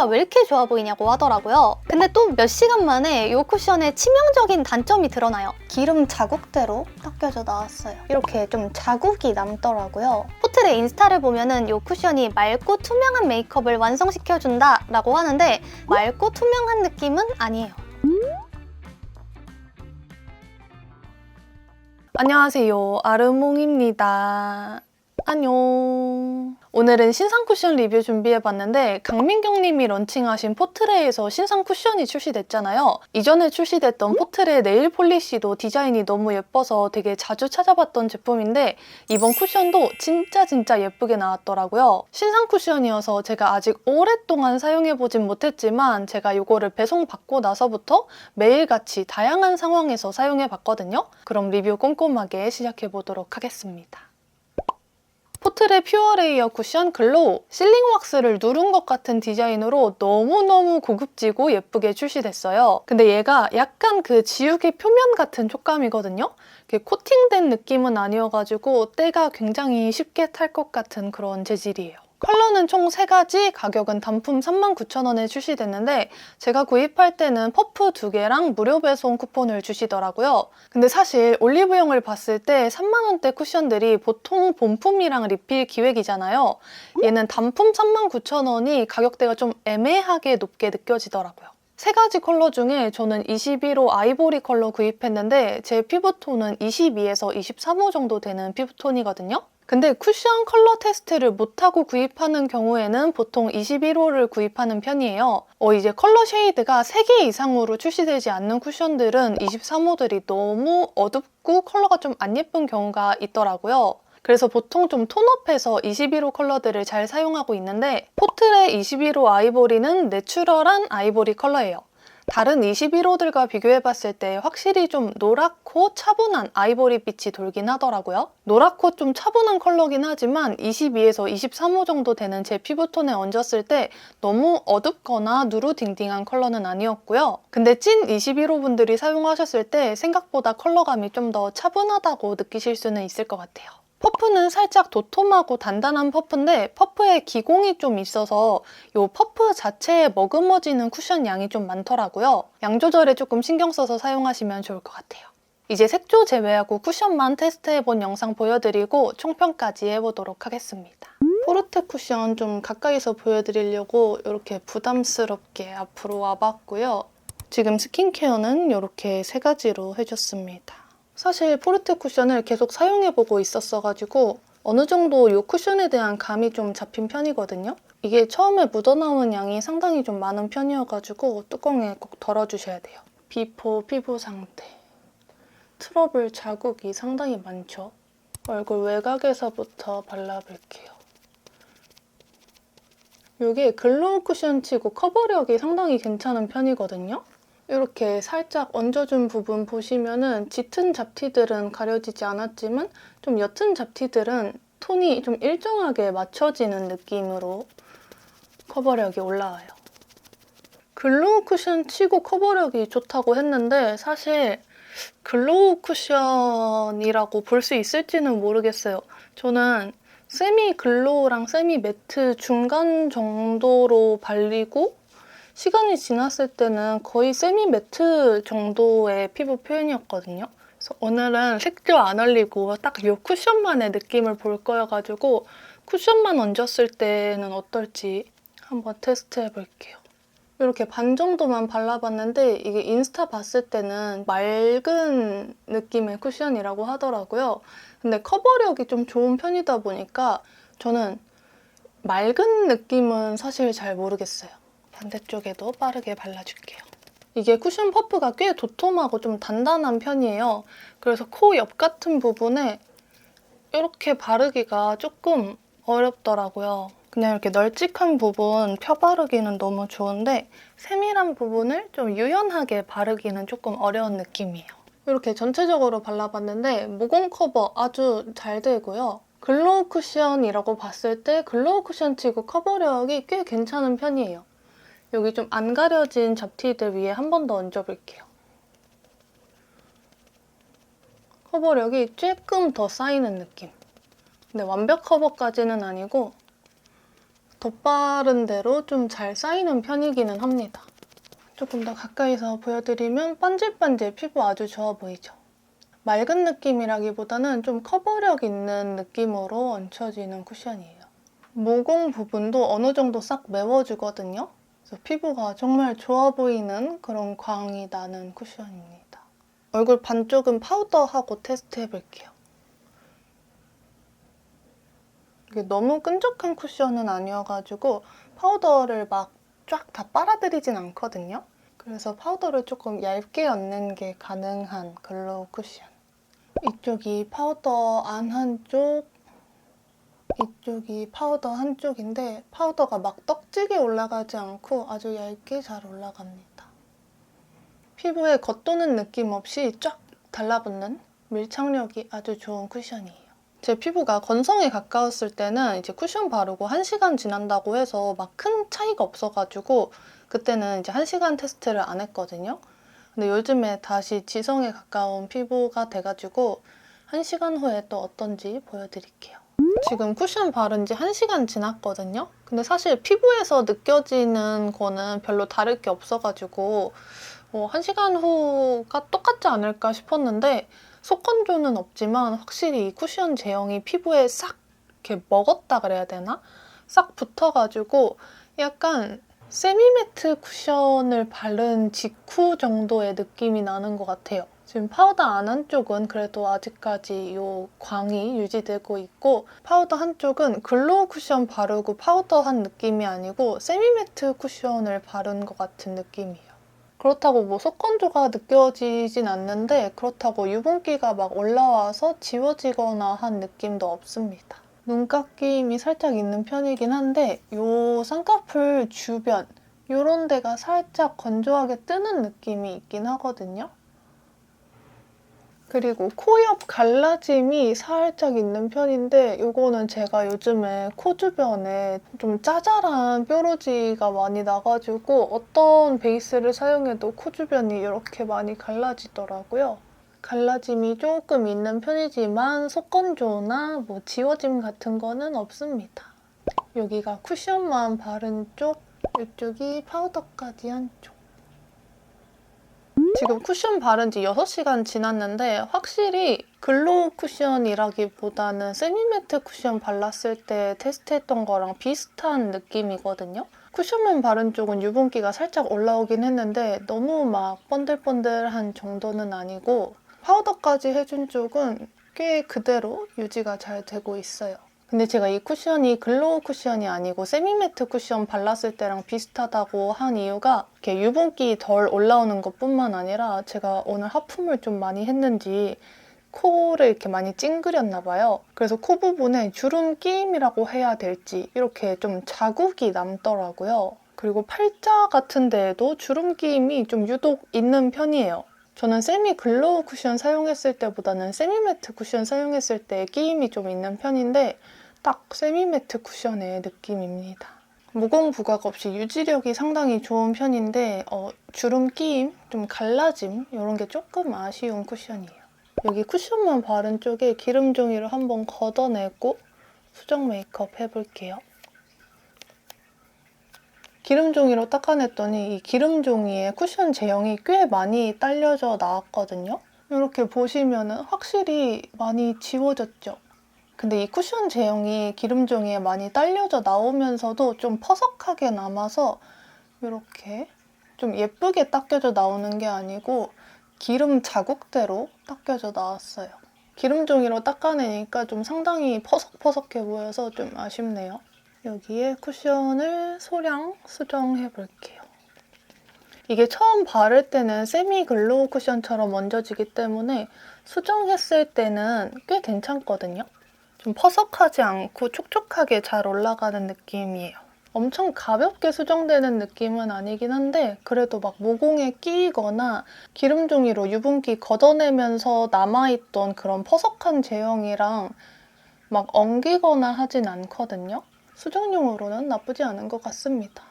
피부가 왜 이렇게 좋아 보이냐고 하더라고요. 근데 또 몇 시간 만에 이 쿠션의 치명적인 단점이 드러나요. 기름 자국대로 닦여져 나왔어요. 이렇게 좀 자국이 남더라고요. 포트레 인스타를 보면은 이 쿠션이 맑고 투명한 메이크업을 완성시켜준다 라고 하는데 맑고 투명한 느낌은 아니에요. 안녕하세요, 아르몽입니다. 안녕. 오늘은 신상 쿠션 리뷰 준비해봤는데 강민경님이 런칭하신 포트레에서 신상 쿠션이 출시됐잖아요. 이전에 출시됐던 포트레 네일 폴리시도 디자인이 너무 예뻐서 되게 자주 찾아봤던 제품인데 이번 쿠션도 진짜 예쁘게 나왔더라고요. 신상 쿠션이어서 제가 아직 오랫동안 사용해보진 못했지만 제가 이거를 배송받고 나서부터 매일같이 다양한 상황에서 사용해봤거든요. 그럼 리뷰 꼼꼼하게 시작해보도록 하겠습니다. 포트레 퓨어 레이어 쿠션 글로우 실링 왁스를 누른 것 같은 디자인으로 너무너무 고급지고 예쁘게 출시됐어요. 근데 얘가 약간 그 지우개 표면 같은 촉감이거든요. 코팅된 느낌은 아니어가지고 때가 굉장히 쉽게 탈 것 같은 그런 재질이에요. 컬러는 총 3가지, 가격은 단품 39,000원에 출시됐는데 제가 구입할 때는 퍼프 2개랑 무료 배송 쿠폰을 주시더라고요. 근데 사실 올리브영을 봤을 때 3만원대 쿠션들이 보통 본품이랑 리필 기획이잖아요. 얘는 단품 39,000원이 가격대가 좀 애매하게 높게 느껴지더라고요. 3가지 컬러 중에 저는 21호 아이보리 컬러 구입했는데 제 피부톤은 22에서 23호 정도 되는 피부톤이거든요. 근데 쿠션 컬러 테스트를 못하고 구입하는 경우에는 보통 21호를 구입하는 편이에요. 이제 컬러 쉐이드가 3개 이상으로 출시되지 않는 쿠션들은 23호들이 너무 어둡고 컬러가 좀 안 예쁜 경우가 있더라고요. 그래서 보통 좀 톤업해서 21호 컬러들을 잘 사용하고 있는데 포트레 21호 아이보리는 내추럴한 아이보리 컬러예요. 다른 21호들과 비교해봤을 때 확실히 좀 노랗고 차분한 아이보리 빛이 돌긴 하더라고요. 노랗고 좀 차분한 컬러긴 하지만 22에서 23호 정도 되는 제 피부톤에 얹었을 때 너무 어둡거나 누루딩딩한 컬러는 아니었고요. 근데 찐 21호 분들이 사용하셨을 때 생각보다 컬러감이 좀 더 차분하다고 느끼실 수는 있을 것 같아요. 퍼프는 살짝 도톰하고 단단한 퍼프인데 퍼프에 기공이 좀 있어서 이 퍼프 자체에 머금어지는 쿠션 양이 좀 많더라고요. 양 조절에 조금 신경 써서 사용하시면 좋을 것 같아요. 이제 색조 제외하고 쿠션만 테스트해본 영상 보여드리고 총평까지 해보도록 하겠습니다. 포르테 쿠션 좀 가까이서 보여드리려고 이렇게 부담스럽게 앞으로 와봤고요. 지금 스킨케어는 이렇게 3가지로 해줬습니다. 사실 포르테 쿠션을 계속 사용해보고 있었어가지고 어느 정도 이 쿠션에 대한 감이 좀 잡힌 편이거든요. 이게 처음에 묻어나오는 양이 상당히 좀 많은 편이어가지고 뚜껑에 꼭 덜어주셔야 돼요. 비포 피부 상태. 트러블 자국이 상당히 많죠. 얼굴 외곽에서부터 발라볼게요. 이게 글로우 쿠션 치고 커버력이 상당히 괜찮은 편이거든요. 이렇게 살짝 얹어준 부분 보시면은 짙은 잡티들은 가려지지 않았지만 좀 옅은 잡티들은 톤이 좀 일정하게 맞춰지는 느낌으로 커버력이 올라와요. 글로우 쿠션 치고 커버력이 좋다고 했는데 사실 글로우 쿠션이라고 볼 수 있을지는 모르겠어요. 저는 세미 글로우랑 세미 매트 중간 정도로 발리고 시간이 지났을 때는 거의 세미 매트 정도의 피부 표현이었거든요. 그래서 오늘은 색조 안 올리고 딱 이 쿠션만의 느낌을 볼 거여가지고 쿠션만 얹었을 때는 어떨지 한번 테스트해볼게요. 이렇게 반 정도만 발라봤는데 이게 인스타 봤을 때는 맑은 느낌의 쿠션이라고 하더라고요. 근데 커버력이 좀 좋은 편이다 보니까 저는 맑은 느낌은 사실 잘 모르겠어요. 반대쪽에도 빠르게 발라줄게요. 이게 쿠션 퍼프가 꽤 도톰하고 좀 단단한 편이에요. 그래서 코 옆 같은 부분에 이렇게 바르기가 조금 어렵더라고요. 그냥 이렇게 널찍한 부분 펴바르기는 너무 좋은데 세밀한 부분을 좀 유연하게 바르기는 조금 어려운 느낌이에요. 이렇게 전체적으로 발라봤는데 모공 커버 아주 잘 되고요. 글로우 쿠션이라고 봤을 때 글로우 쿠션 치고 커버력이 꽤 괜찮은 편이에요. 여기 좀 안 가려진 잡티들 위에 한 번 더 얹어볼게요. 커버력이 조금 더 쌓이는 느낌. 근데 완벽 커버까지는 아니고 덧바른 대로 좀 잘 쌓이는 편이기는 합니다. 조금 더 가까이서 보여드리면 반질반질 피부 아주 좋아 보이죠? 맑은 느낌이라기보다는 좀 커버력 있는 느낌으로 얹혀지는 쿠션이에요. 모공 부분도 어느 정도 싹 메워주거든요. 그래서 피부가 정말 좋아 보이는 그런 광이 나는 쿠션입니다. 얼굴 반쪽은 파우더하고 테스트해볼게요. 이게 너무 끈적한 쿠션은 아니어가지고 파우더를 막 쫙 다 빨아들이진 않거든요. 그래서 파우더를 조금 얇게 얹는 게 가능한 글로우 쿠션. 이쪽이 파우더 안 한쪽, 이쪽이 파우더 한쪽인데 파우더가 막 떡지게 올라가지 않고 아주 얇게 잘 올라갑니다. 피부에 겉도는 느낌 없이 쫙 달라붙는 밀착력이 아주 좋은 쿠션이에요. 제 피부가 건성에 가까웠을 때는 이제 쿠션 바르고 1시간 지난다고 해서 막 큰 차이가 없어가지고 그때는 이제 1시간 테스트를 안 했거든요. 근데 요즘에 다시 지성에 가까운 피부가 돼가지고 1시간 후에 또 어떤지 보여드릴게요. 지금 쿠션 바른 지 1시간 지났거든요. 근데 사실 피부에서 느껴지는 거는 별로 다를 게 없어가지고 1시간 후가 똑같지 않을까 싶었는데 속건조는 없지만 확실히 이 쿠션 제형이 피부에 싹 이렇게 먹었다 그래야 되나? 싹 붙어가지고 약간 세미매트 쿠션을 바른 직후 정도의 느낌이 나는 것 같아요. 지금 파우더 안 한쪽은 그래도 아직까지 이 광이 유지되고 있고 파우더 한쪽은 글로우 쿠션 바르고 파우더 한 느낌이 아니고 세미매트 쿠션을 바른 것 같은 느낌이에요. 그렇다고 뭐 속건조가 느껴지진 않는데 그렇다고 유분기가 막 올라와서 지워지거나 한 느낌도 없습니다. 눈가 끼임이 살짝 있는 편이긴 한데 이 쌍꺼풀 주변 이런 데가 살짝 건조하게 뜨는 느낌이 있긴 하거든요. 그리고 코 옆 갈라짐이 살짝 있는 편인데 이거는 제가 요즘에 코 주변에 좀 짜잘한 뾰루지가 많이 나가지고 어떤 베이스를 사용해도 코 주변이 이렇게 많이 갈라지더라고요. 갈라짐이 조금 있는 편이지만 속건조나 뭐 지워짐 같은 거는 없습니다. 여기가 쿠션만 바른 쪽, 이쪽이 파우더까지 한 쪽. 지금 쿠션 바른 지 6시간 지났는데 확실히 글로우 쿠션이라기보다는 세미매트 쿠션 발랐을 때 테스트했던 거랑 비슷한 느낌이거든요. 쿠션만 바른 쪽은 유분기가 살짝 올라오긴 했는데 너무 막 번들번들한 정도는 아니고 파우더까지 해준 쪽은 꽤 그대로 유지가 잘 되고 있어요. 근데 제가 이 쿠션이 글로우 쿠션이 아니고 세미매트 쿠션 발랐을 때랑 비슷하다고 한 이유가 이렇게 유분기 덜 올라오는 것뿐만 아니라 제가 오늘 하품을 좀 많이 했는지 코를 이렇게 많이 찡그렸나 봐요. 그래서 코 부분에 주름 끼임이라고 해야 될지 이렇게 좀 자국이 남더라고요. 그리고 팔자 같은 데에도 주름 끼임이 좀 유독 있는 편이에요. 저는 세미 글로우 쿠션 사용했을 때보다는 세미매트 쿠션 사용했을 때 끼임이 좀 있는 편인데 딱 세미매트 쿠션의 느낌입니다. 모공 부각 없이 유지력이 상당히 좋은 편인데 주름 끼임, 좀 갈라짐 이런 게 조금 아쉬운 쿠션이에요. 여기 쿠션만 바른 쪽에 기름 종이를 한번 걷어내고 수정 메이크업 해볼게요. 기름 종이로 닦아냈더니 이 기름 종이에 쿠션 제형이 꽤 많이 딸려져 나왔거든요. 이렇게 보시면 확실히 많이 지워졌죠? 근데 이 쿠션 제형이 기름 종이에 많이 딸려져 나오면서도 좀 퍼석하게 남아서 이렇게 좀 예쁘게 닦여져 나오는 게 아니고 기름 자국대로 닦여져 나왔어요. 기름 종이로 닦아내니까 좀 상당히 퍼석퍼석해 보여서 좀 아쉽네요. 여기에 쿠션을 소량 수정해 볼게요. 이게 처음 바를 때는 세미 글로우 쿠션처럼 얹어지기 때문에 수정했을 때는 꽤 괜찮거든요. 좀 퍼석하지 않고 촉촉하게 잘 올라가는 느낌이에요. 엄청 가볍게 수정되는 느낌은 아니긴 한데 그래도 막 모공에 끼이거나 기름 종이로 유분기 걷어내면서 남아있던 그런 퍼석한 제형이랑 막 엉기거나 하진 않거든요. 수정용으로는 나쁘지 않은 것 같습니다.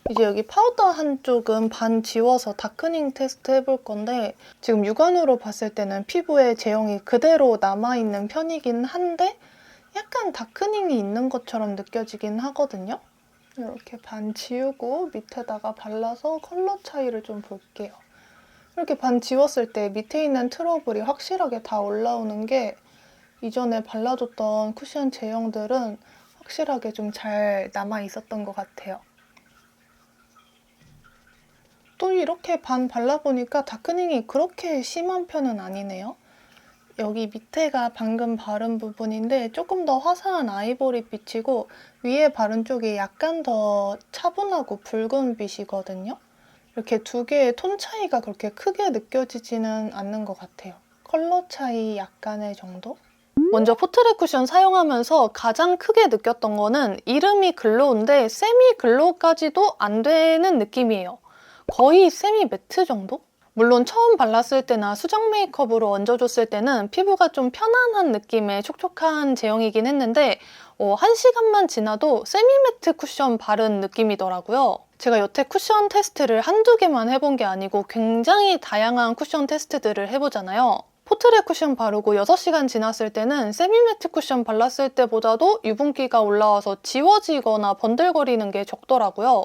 이제 여기 파우더 한쪽은 반 지워서 다크닝 테스트 해볼 건데 지금 육안으로 봤을 때는 피부에 제형이 그대로 남아있는 편이긴 한데 약간 다크닝이 있는 것처럼 느껴지긴 하거든요. 이렇게 반 지우고 밑에다가 발라서 컬러 차이를 좀 볼게요. 이렇게 반 지웠을 때 밑에 있는 트러블이 확실하게 다 올라오는 게 이전에 발라줬던 쿠션 제형들은 확실하게 좀 잘 남아 있었던 것 같아요. 또 이렇게 반 발라보니까 다크닝이 그렇게 심한 편은 아니네요. 여기 밑에가 방금 바른 부분인데 조금 더 화사한 아이보리빛이고 위에 바른 쪽이 약간 더 차분하고 붉은 빛이거든요. 이렇게 두 개의 톤 차이가 그렇게 크게 느껴지지는 않는 것 같아요. 컬러 차이 약간의 정도? 먼저 포트레 쿠션 사용하면서 가장 크게 느꼈던 거는 이름이 글로우인데 세미 글로우까지도 안 되는 느낌이에요. 거의 세미 매트 정도? 물론 처음 발랐을 때나 수정 메이크업으로 얹어줬을 때는 피부가 좀 편안한 느낌의 촉촉한 제형이긴 했는데 1시간만 지나도 세미 매트 쿠션 바른 느낌이더라고요. 제가 여태 쿠션 테스트를 한두 개만 해본 게 아니고 굉장히 다양한 쿠션 테스트들을 해보잖아요. 포트레 쿠션 바르고 6시간 지났을 때는 세미 매트 쿠션 발랐을 때보다도 유분기가 올라와서 지워지거나 번들거리는 게 적더라고요.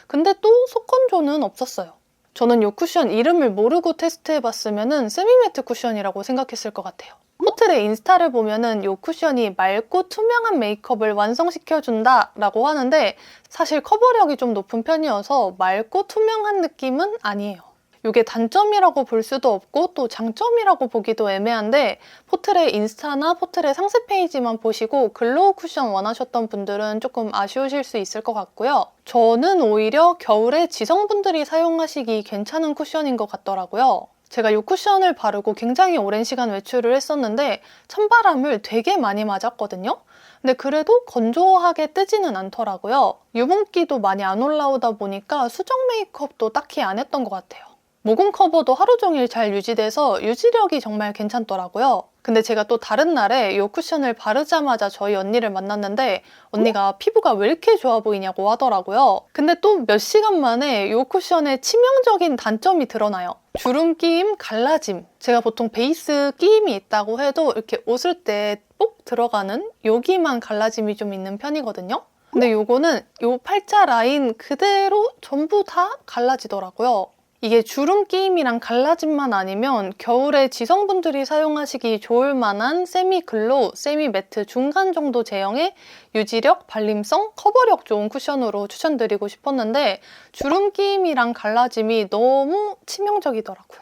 근데 또 속건조는 없었어요. 저는 이 쿠션 이름을 모르고 테스트해봤으면 세미매트 쿠션이라고 생각했을 것 같아요. 포트레 인스타를 보면은 이 쿠션이 맑고 투명한 메이크업을 완성시켜준다 라고 하는데 사실 커버력이 좀 높은 편이어서 맑고 투명한 느낌은 아니에요. 이게 단점이라고 볼 수도 없고 또 장점이라고 보기도 애매한데 포트레 인스타나 포트레 상세 페이지만 보시고 글로우 쿠션 원하셨던 분들은 조금 아쉬우실 수 있을 것 같고요. 저는 오히려 겨울에 지성분들이 사용하시기 괜찮은 쿠션인 것 같더라고요. 제가 이 쿠션을 바르고 굉장히 오랜 시간 외출을 했었는데 찬바람을 되게 많이 맞았거든요. 근데 그래도 건조하게 뜨지는 않더라고요. 유분기도 많이 안 올라오다 보니까 수정 메이크업도 딱히 안 했던 것 같아요. 모공 커버도 하루 종일 잘 유지돼서 유지력이 정말 괜찮더라고요. 근데 제가 또 다른 날에 이 쿠션을 바르자마자 저희 언니를 만났는데 언니가 피부가 왜 이렇게 좋아 보이냐고 하더라고요. 근데 또 몇 시간 만에 이 쿠션의 치명적인 단점이 드러나요. 주름 끼임, 갈라짐. 제가 보통 베이스 끼임이 있다고 해도 이렇게 옷을 때 뽁 들어가는 여기만 갈라짐이 좀 있는 편이거든요. 근데 요거는 요 팔자 라인 그대로 전부 다 갈라지더라고요. 이게 주름 끼임이랑 갈라짐만 아니면 겨울에 지성분들이 사용하시기 좋을 만한 세미 글로우, 세미 매트 중간 정도 제형의 유지력, 발림성, 커버력 좋은 쿠션으로 추천드리고 싶었는데 주름 끼임이랑 갈라짐이 너무 치명적이더라고요.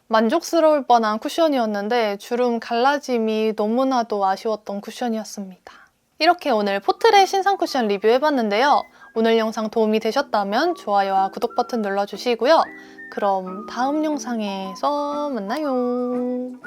만족스러울 뻔한 쿠션이었는데 주름 갈라짐이 너무나도 아쉬웠던 쿠션이었습니다. 이렇게 오늘 포트레 신상 쿠션 리뷰해봤는데요. 오늘 영상 도움이 되셨다면 좋아요와 구독 버튼 눌러주시고요. 그럼 다음 영상에서 만나요.